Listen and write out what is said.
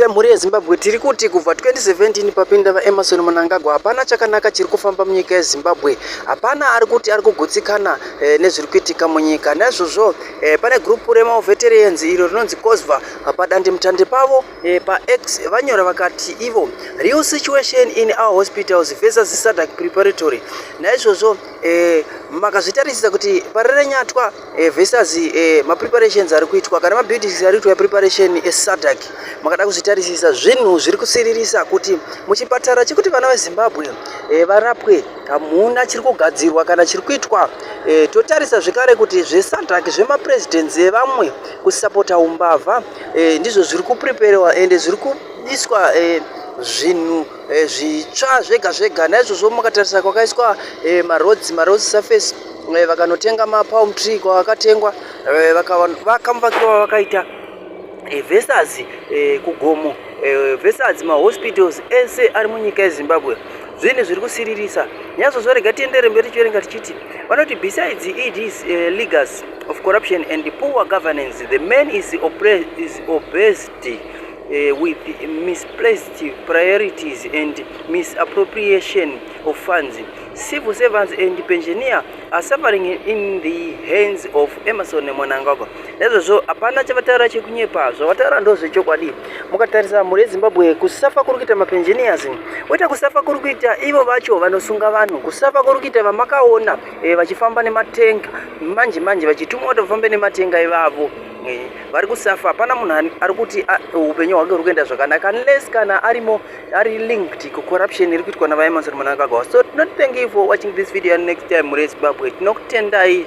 semhuri yeZimbabwe tiri kuti kubva 2017 papinda vaEmmerson Mnangagwa hapana chakanaka chiri kufamba munyika yeZimbabwe. Hapana ari kuti ari kugutsikana nezviri kuitika munyika. Naizvozvo pane gurupu remaveterans iro rinonzi COSVA padandemutande pavo paX vanyora vakati ivo real situation in our hospitals versus SADC Preparatory. Naizvozvo makazvitarisisa kuti parerenyatwa versus mapreparations ari kuitwa kana mabuildings ari kuitwa preparation eSADC, makada kuzvitarisisa zvinhu zviri kusiririsa kuti muchipatara chekuti vana veZimbabwe varapwe hamuna chiri kugadzirwa kana chiri kuitwa. Totarisa zvekare kuti zveSADC zvemapresidents evamwe kusapota umbavha ndizvo zviri kupreparewa ende zviri kuiswa zvinhu zvitsva zvega zvega. Naizvozvo mukatarisa kwakaiswa maroads surface, vakanotenga mapalm tree kwavakatengwa, vakamuvakirwa vakaita versus kugomo versus mahospitals ese ari munyika yeZimbabwe. Zvinhu zviri kusiririsa. Nyazvozvo rega tiendere mberi tichiverenga tichiti vanoti besides these legacy of corruption and poor governance, the man is obsessed with misplaced priorities and misappropriation of funds. Civil servants and pensioners are suffering in the hands of Emmerson Mnangagwa. Naizvozvo hapana chavataura chekunyepa, zvavataura ndo zvechokwadi. Mukatarisa mhuri yeZimbabwe kusafa kuri kuita mapensioners, oita kusafa kuri kuita ivo vacho vanosunga vanhu, kusafa kuri kuita vamakaona vachifamba nematenga manje vachitumwa kuti vafambe nematenga ivavo. Vari kusafa. Hapana munhu ari kuti upenyu hwake huri kuenda zvakanaka unless kana ari linked kucorruption iri kuitwa navaEmmerson Mnangagwa. So not thank you for watching this video, and next time mhuri yeZimbabwe tinokutendai.